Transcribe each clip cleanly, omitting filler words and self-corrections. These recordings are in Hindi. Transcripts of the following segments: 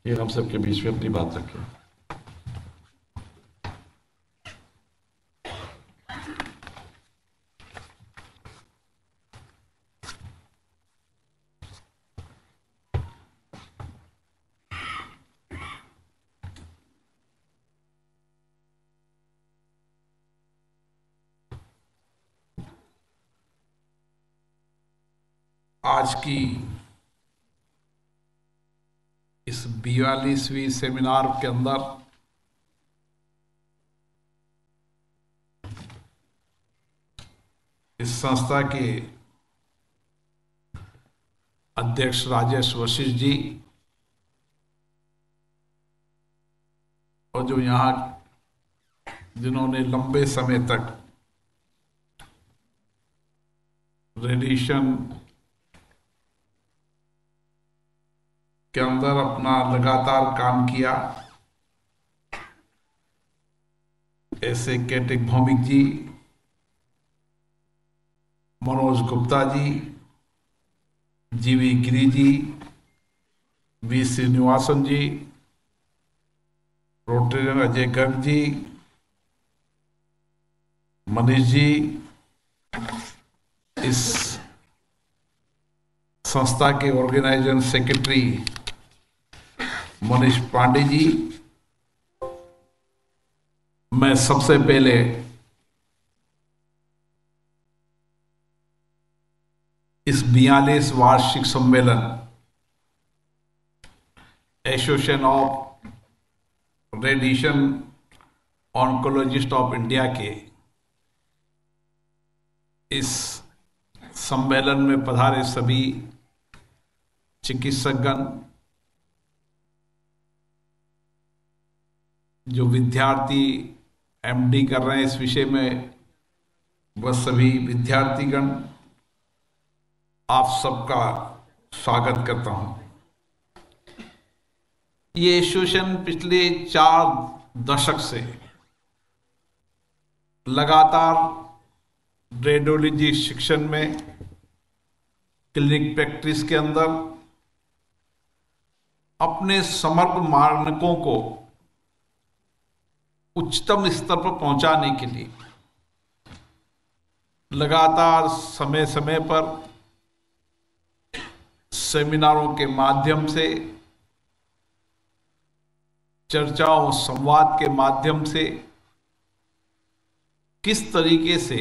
ये हम सबके बीच में अपनी बात रखें। आज की इस 42वीं सेमिनार के अंदर इस संस्था के अध्यक्ष राजेश वशिष्ठ जी और जो यहाँ जिन्होंने लंबे समय तक रेडिएशन के अंदर अपना लगातार काम किया, ऐसे कैटिक भौमिक जी, Manoj Gupta ji, GV Giri ji, V Srinivasan ji, Rotarian Ajay Garg ji, Manish ji, इस संस्था के ऑर्गेनाइजेशन सेक्रेटरी मनीष पांडे जी, मैं सबसे पहले इस 42 वार्षिक सम्मेलन association of radiation oncologists of India के इस सम्मेलन में पधारे सभी चिकित्सकगण, जो विद्यार्थी एमडी कर रहे हैं इस विषय में, वह सभी विद्यार्थीगण, आप सबका स्वागत करता हूं। ये एसोसिएशन पिछले 4 दशक से लगातार रेडियोलॉजी शिक्षण में, क्लिनिक प्रैक्टिस के अंदर अपने समग्र मानकों को उच्चतम स्तर पर पहुंचाने के लिए लगातार समय समय पर सेमिनारों के माध्यम से, चर्चाओं, संवाद के माध्यम से किस तरीके से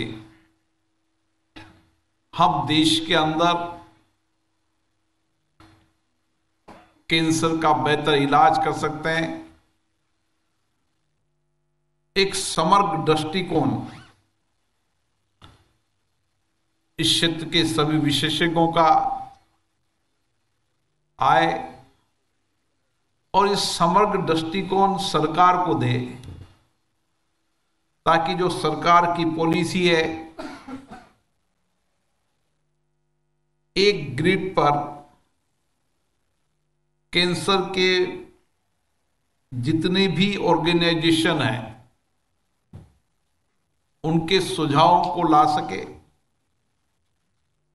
हम देश के अंदर कैंसर का बेहतर इलाज कर सकते हैं, एक समग्र दृष्टिकोण इस क्षेत्र के सभी विशेषज्ञों का आए और इस समग्र दृष्टिकोण सरकार को दे, ताकि जो सरकार की पॉलिसी है एक ग्रिड पर कैंसर के जितने भी ऑर्गेनाइजेशन हैं उनके सुझावों को ला सके,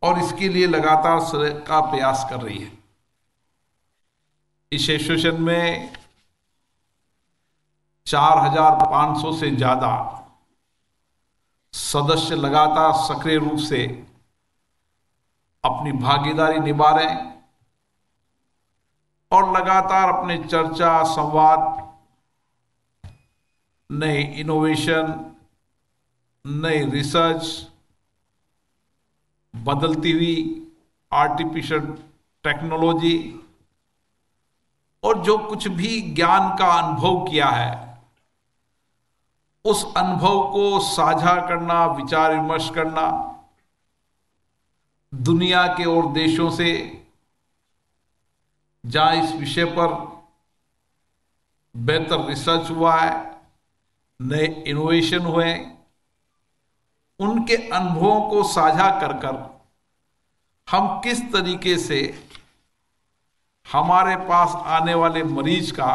और इसके लिए लगातार सरकार प्रयास कर रही है। इस एसोसिएशन में 4500 से ज्यादा सदस्य लगातार सक्रिय रूप से अपनी भागीदारी निभा रहे हैं और लगातार अपने चर्चा, संवाद, नए इनोवेशन, नई रिसर्च, बदलती हुई आर्टिफिशियल टेक्नोलॉजी और जो कुछ भी ज्ञान का अनुभव किया है, उस अनुभव को साझा करना, विचार विमर्श करना, दुनिया के और देशों से जहां इस विषय पर बेहतर रिसर्च हुआ है, नए इनोवेशन हुए, उनके अनुभवों को साझा कर कर हम किस तरीके से हमारे पास आने वाले मरीज का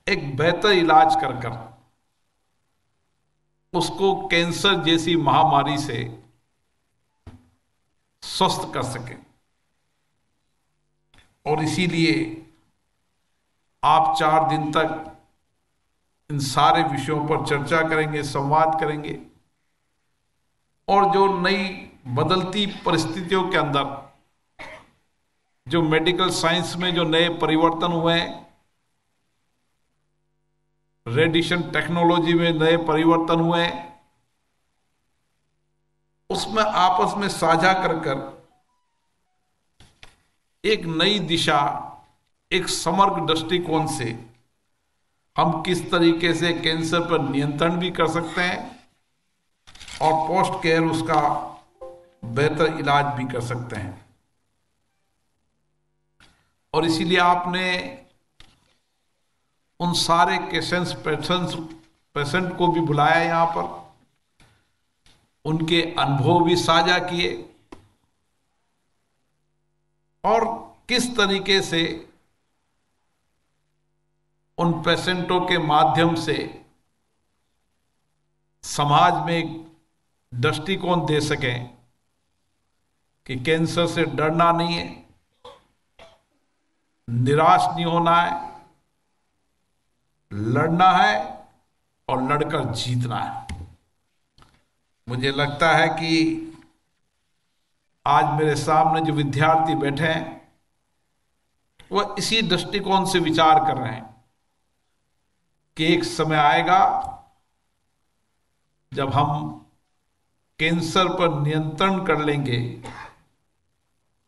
एक बेहतर इलाज कर कर उसको कैंसर जैसी महामारी से स्वस्थ कर सके। और इसीलिए आप 4 दिन तक इन सारे विषयों पर चर्चा करेंगे, संवाद करेंगे और जो नई बदलती परिस्थितियों के अंदर जो मेडिकल साइंस में जो नए परिवर्तन हुए हैं, रेडिएशन टेक्नोलॉजी में नए परिवर्तन हुए हैं, उसमें आपस में साझा कर कर एक नई दिशा, एक समग्र दृष्टिकोण से हम किस तरीके से कैंसर पर नियंत्रण भी कर सकते हैं और पोस्ट केयर उसका बेहतर इलाज भी कर सकते हैं। और इसीलिए आपने उन सारे पेशेंट को भी बुलाया यहां पर, उनके अनुभव भी साझा किए और किस तरीके से उन पेशेंटों के माध्यम से समाज में एक दृष्टिकोण दे सकें कि कैंसर से डरना नहीं है, निराश नहीं होना है, लड़ना है और लड़कर जीतना है। मुझे लगता है कि आज मेरे सामने जो विद्यार्थी बैठे हैं वह इसी दृष्टिकोण से विचार कर रहे हैं कि एक समय आएगा जब हम कैंसर पर नियंत्रण कर लेंगे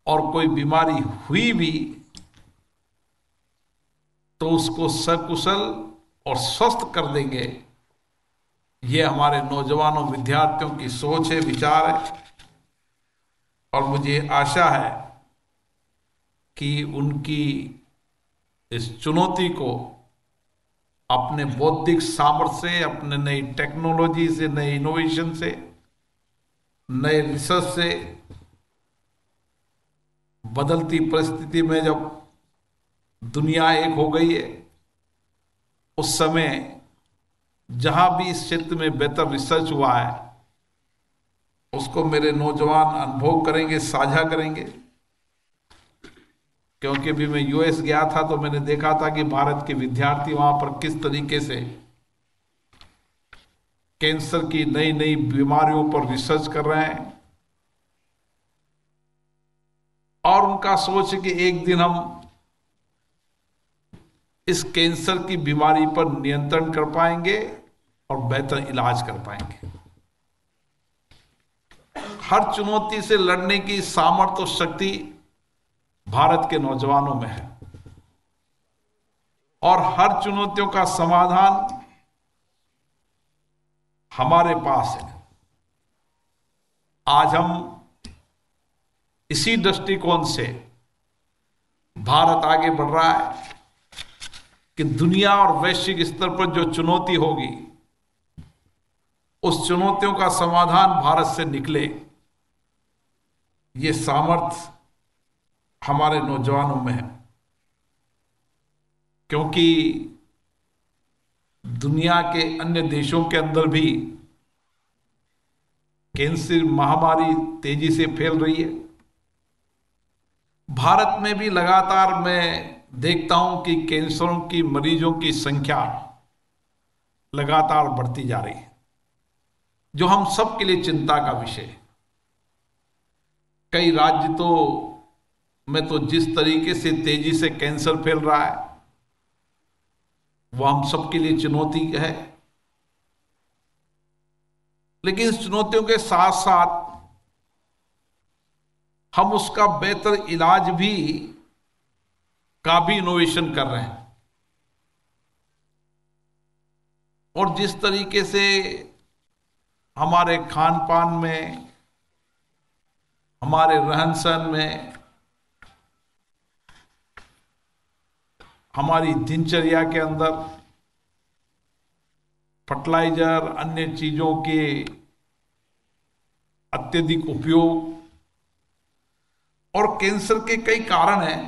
और कोई बीमारी हुई भी तो उसको सकुशल और स्वस्थ कर देंगे। ये हमारे नौजवानों विद्यार्थियों की सोच है, विचार है और मुझे आशा है कि उनकी इस चुनौती को अपने बौद्धिक सामर्थ्य से, अपने नई टेक्नोलॉजी से, नए इनोवेशन से, नए रिसर्च से, बदलती परिस्थिति में जब दुनिया एक हो गई है, उस समय जहां भी इस क्षेत्र में बेहतर रिसर्च हुआ है उसको मेरे नौजवान अनुभव करेंगे, साझा करेंगे। क्योंकि भी मैं यूएस गया था तो मैंने देखा था कि भारत के विद्यार्थी वहां पर किस तरीके से कैंसर की नई नई बीमारियों पर रिसर्च कर रहे हैं और उनका सोच है कि एक दिन हम इस कैंसर की बीमारी पर नियंत्रण कर पाएंगे और बेहतर इलाज कर पाएंगे। हर चुनौती से लड़ने की सामर्थ्य और शक्ति भारत के नौजवानों में है और हर चुनौतियों का समाधान हमारे पास है। आज हम इसी दृष्टिकोण से भारत आगे बढ़ रहा है कि दुनिया और वैश्विक स्तर पर जो चुनौती होगी उस चुनौतियों का समाधान भारत से निकले, ये सामर्थ्य हमारे नौजवानों में है। क्योंकि दुनिया के अन्य देशों के अंदर भी कैंसर महामारी तेजी से फैल रही है। भारत में भी लगातार मैं देखता हूं कि कैंसरों की मरीजों की संख्या लगातार बढ़ती जा रही है, जो हम सब के लिए चिंता का विषय है। कई राज्य में तो जिस तरीके से तेजी से कैंसर फैल रहा है वह हम सबके लिए चुनौती है। लेकिन इस चुनौतियों के साथ साथ हम उसका बेहतर इलाज का भी इनोवेशन कर रहे हैं। और जिस तरीके से हमारे खान पान में, हमारे रहन सहन में, हमारी दिनचर्या के अंदर फर्टिलाइजर, अन्य चीजों के अत्यधिक उपयोग और कैंसर के कई कारण हैं,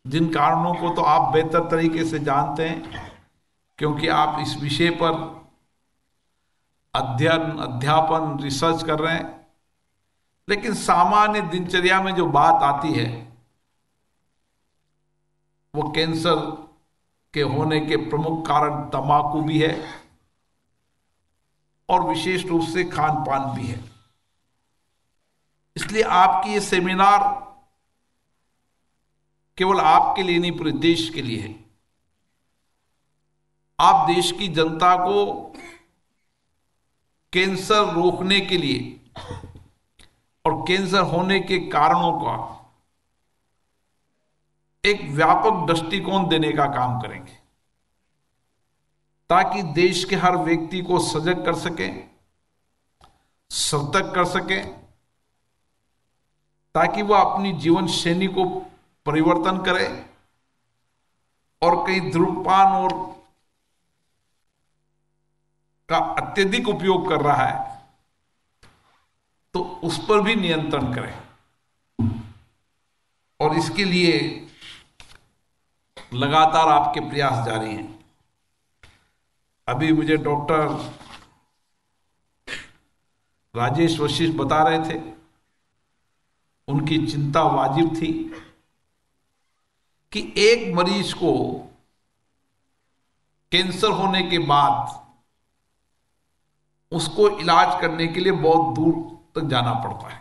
जिन कारणों को तो आप बेहतर तरीके से जानते हैं क्योंकि आप इस विषय पर अध्ययन, अध्यापन, रिसर्च कर रहे हैं। लेकिन सामान्य दिनचर्या में जो बात आती है वो कैंसर के होने के प्रमुख कारण तंबाकू भी है और विशेष रूप से खान पान भी है। इसलिए आपकी ये सेमिनार केवल आपके लिए नहीं, पूरे देश के लिए है। आप देश की जनता को कैंसर रोकने के लिए और कैंसर होने के कारणों का एक व्यापक दृष्टिकोण देने का काम करेंगे, ताकि देश के हर व्यक्ति को सजग कर सकें, सतर्क कर सकें, ताकि वह अपनी जीवन शैली को परिवर्तन करे और कहीं धूम्रपान और का अत्यधिक उपयोग कर रहा है तो उस पर भी नियंत्रण करें। और इसके लिए लगातार आपके प्रयास जारी हैं। अभी मुझे डॉक्टर राजेश वशिष्ठ बता रहे थे, उनकी चिंता वाजिब थी कि एक मरीज को कैंसर होने के बाद उसको इलाज करने के लिए बहुत दूर तक जाना पड़ता है।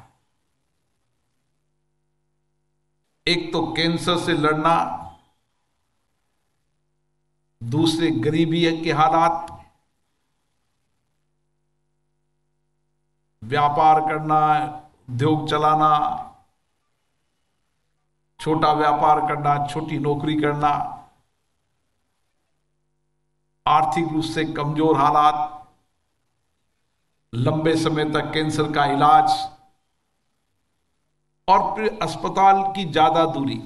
एक तो कैंसर से लड़ना, दूसरे गरीबी के हालात, व्यापार करना, उद्योग चलाना, छोटा व्यापार करना, छोटी नौकरी करना, आर्थिक रूप से कमजोर हालात, लंबे समय तक कैंसर का इलाज और फिर अस्पताल की ज्यादा दूरी।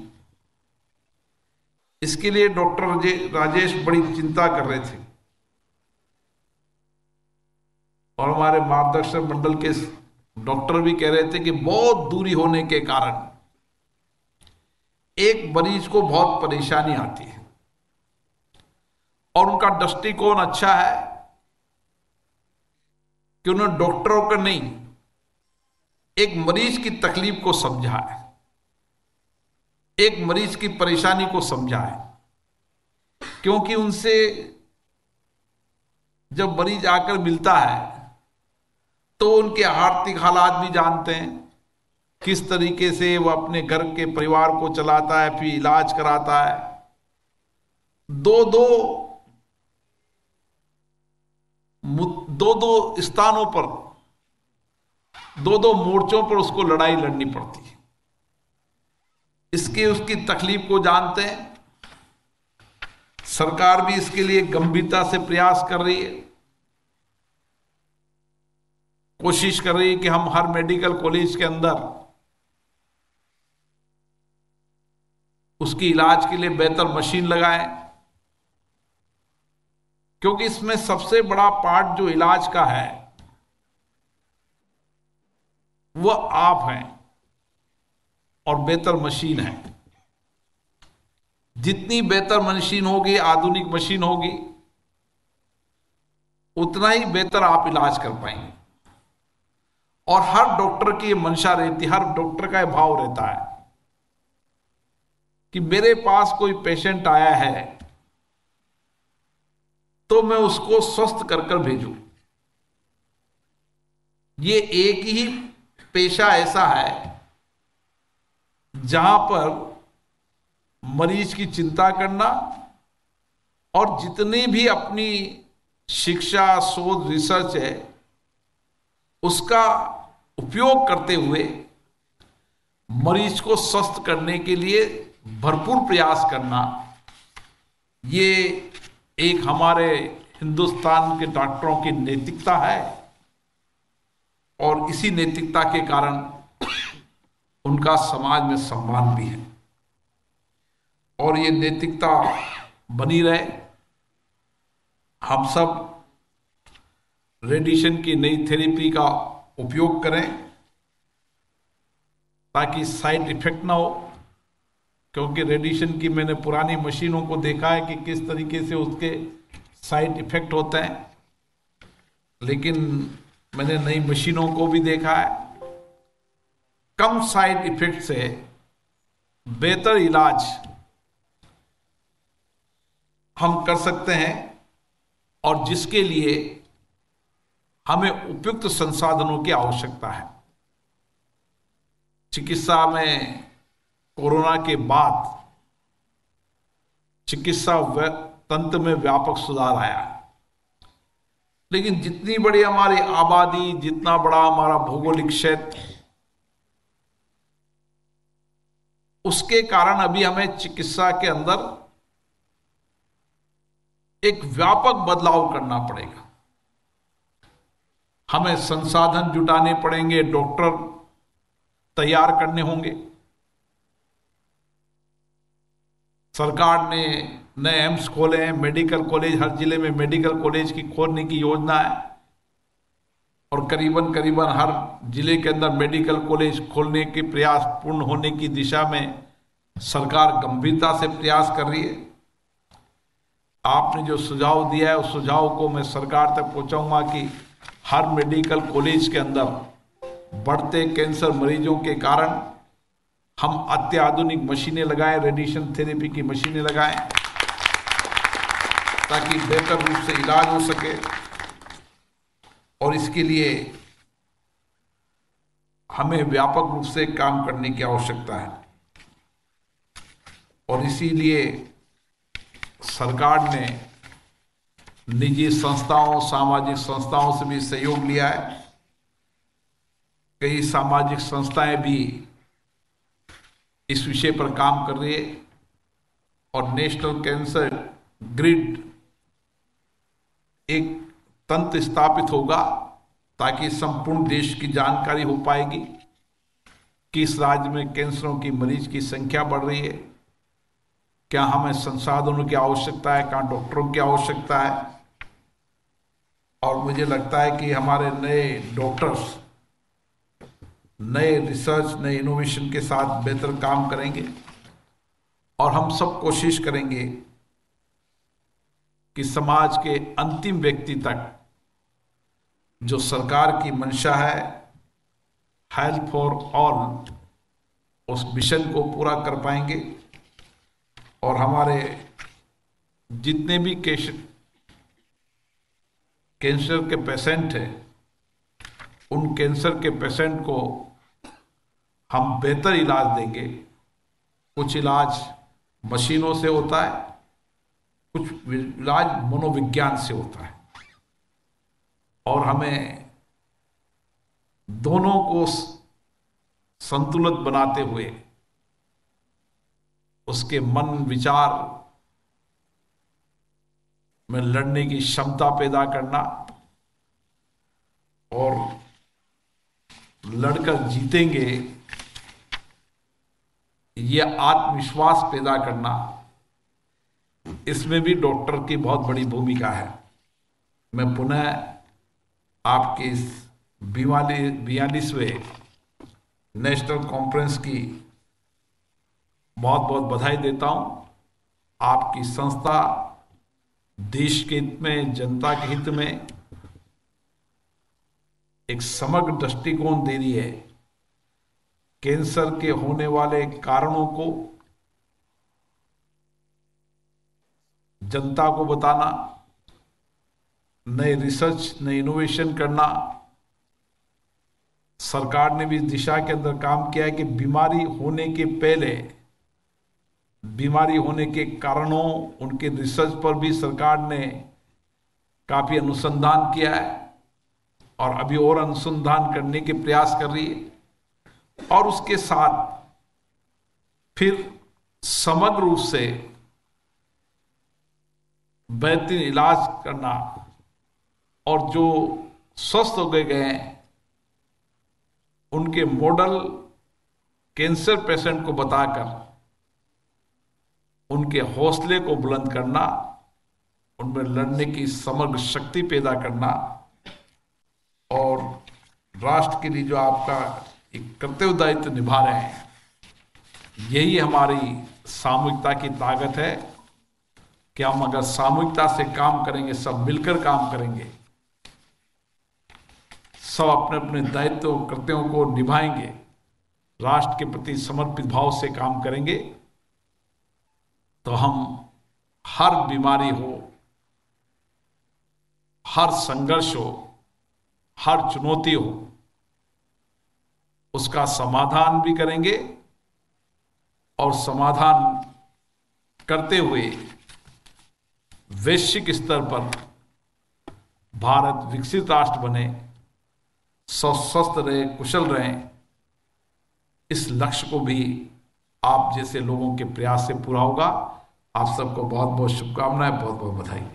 इसके लिए डॉक्टर राजेश बड़ी चिंता कर रहे थे और हमारे मार्गदर्शक मंडल के डॉक्टर भी कह रहे थे कि बहुत दूरी होने के कारण एक मरीज को बहुत परेशानी आती है। और उनका दृष्टिकोण अच्छा है कि उन्होंने डॉक्टरों का नहीं, एक मरीज की तकलीफ को समझा है, एक मरीज की परेशानी को समझा है। क्योंकि उनसे जब मरीज आकर मिलता है तो उनके आर्थिक हालात भी जानते हैं, किस तरीके से वह अपने घर के परिवार को चलाता है, फिर इलाज कराता है। दो स्थानों पर, दो मोर्चों पर उसको लड़ाई लड़नी पड़ती है। इसके उसकी तकलीफ को जानते हैं। सरकार भी इसके लिए गंभीरता से प्रयास कर रही है, कोशिश कर रही है कि हम हर मेडिकल कॉलेज के अंदर उसकी इलाज के लिए बेहतर मशीन लगाएं। क्योंकि इसमें सबसे बड़ा पार्ट जो इलाज का है वह आप हैं और बेहतर मशीन है। जितनी बेहतर मशीन होगी, आधुनिक मशीन होगी, उतना ही बेहतर आप इलाज कर पाएंगे। और हर डॉक्टर की ये मंशा रहती है, हर डॉक्टर का ये भाव रहता है कि मेरे पास कोई पेशेंट आया है तो मैं उसको स्वस्थ कर कर भेजूं। ये एक ही पेशा ऐसा है जहां पर मरीज की चिंता करना और जितनी भी अपनी शिक्षा, शोध, रिसर्च है उसका उपयोग करते हुए मरीज को स्वस्थ करने के लिए भरपूर प्रयास करना, ये एक हमारे हिंदुस्तान के डॉक्टरों की नैतिकता है। और इसी नैतिकता के कारण उनका समाज में सम्मान भी है। और ये नैतिकता बनी रहे। हम सब रेडिएशन की नई थेरेपी का उपयोग करें ताकि साइड इफेक्ट ना हो। क्योंकि रेडिएशन की मैंने पुरानी मशीनों को देखा है कि किस तरीके से उसके साइड इफेक्ट होते हैं, लेकिन मैंने नई मशीनों को भी देखा है, कम साइड इफेक्ट से बेहतर इलाज हम कर सकते हैं और जिसके लिए हमें उपयुक्त संसाधनों की आवश्यकता है। चिकित्सा में कोरोना के बाद चिकित्सा तंत्र में व्यापक सुधार आया, लेकिन जितनी बड़ी हमारी आबादी, जितना बड़ा हमारा भौगोलिक क्षेत्र, उसके कारण अभी हमें चिकित्सा के अंदर एक व्यापक बदलाव करना पड़ेगा। हमें संसाधन जुटाने पड़ेंगे, डॉक्टर तैयार करने होंगे। सरकार ने नए एम्स खोले हैं, मेडिकल कॉलेज, हर जिले में मेडिकल कॉलेज की खोलने की योजना है और करीबन करीबन हर जिले के अंदर मेडिकल कॉलेज खोलने के प्रयास पूर्ण होने की दिशा में सरकार गंभीरता से प्रयास कर रही है। आपने जो सुझाव दिया है उस सुझाव को मैं सरकार तक पहुंचाऊंगा कि हर मेडिकल कॉलेज के अंदर बढ़ते कैंसर मरीजों के कारण हम अत्याधुनिक मशीनें लगाएं, रेडिएशन थेरेपी की मशीनें लगाएं, ताकि बेहतर रूप से इलाज हो सके। और इसके लिए हमें व्यापक रूप से काम करने की आवश्यकता है और इसीलिए सरकार ने निजी संस्थाओं, सामाजिक संस्थाओं से भी सहयोग लिया है। कई सामाजिक संस्थाएं भी इस विषय पर काम कर रही है और नेशनल कैंसर ग्रिड एक तंत्र स्थापित होगा ताकि संपूर्ण देश की जानकारी हो पाएगी किस राज्य में कैंसरों की मरीज की संख्या बढ़ रही है, क्या हमें संसाधनों की आवश्यकता है, कहाँ डॉक्टरों की आवश्यकता है। और मुझे लगता है कि हमारे नए डॉक्टर्स नए रिसर्च, नए इनोवेशन के साथ बेहतर काम करेंगे और हम सब कोशिश करेंगे कि समाज के अंतिम व्यक्ति तक जो सरकार की मंशा है हेल्थ फॉर ऑल, उस मिशन को पूरा कर पाएंगे और हमारे जितने भी कैंसर के पेशेंट हैं उन कैंसर के पेशेंट को हम बेहतर इलाज देंगे। कुछ इलाज मशीनों से होता है, कुछ इलाज मनोविज्ञान से होता है और हमें दोनों को संतुलित बनाते हुए उसके मन विचार में लड़ने की क्षमता पैदा करना और लड़कर जीतेंगे ये आत्मविश्वास पैदा करना, इसमें भी डॉक्टर की बहुत बड़ी भूमिका है। मैं पुनः आपके इस 42वें नेशनल कॉन्फ्रेंस की बहुत बहुत बधाई देता हूं। आपकी संस्था देश के हित में, जनता के हित में एक समग्र दृष्टिकोण दे रही है। कैंसर के होने वाले कारणों को जनता को बताना, नए रिसर्च, नए इनोवेशन करना। सरकार ने भी इस दिशा के अंदर काम किया है कि बीमारी होने के पहले, बीमारी होने के कारणों, उनके रिसर्च पर भी सरकार ने काफी अनुसंधान किया है और अभी और अनुसंधान करने के प्रयास कर रही है और उसके साथ फिर समग्र रूप से बेहतरीन इलाज करना और जो स्वस्थ हो गए हैं उनके मॉडल कैंसर पेशेंट को बताकर उनके हौसले को बुलंद करना, उनमें लड़ने की समग्र शक्ति पैदा करना और राष्ट्र के लिए जो आपका एक कर्तव्य दायित्व निभा रहे हैं, यही हमारी सामूहिकता की ताकत है कि हम अगर सामूहिकता से काम करेंगे, सब मिलकर काम करेंगे, सब अपने अपने दायित्व कर्तव्यों को निभाएंगे, राष्ट्र के प्रति समर्पित भाव से काम करेंगे, तो हम हर बीमारी हो, हर संघर्ष हो, हर चुनौती हो, उसका समाधान भी करेंगे और समाधान करते हुए वैश्विक स्तर पर भारत विकसित राष्ट्र बने, स्वस्थ रहे, कुशल रहे, इस लक्ष्य को भी आप जैसे लोगों के प्रयास से पूरा होगा। आप सबको बहुत बहुत शुभकामनाएं, बहुत बहुत बधाई।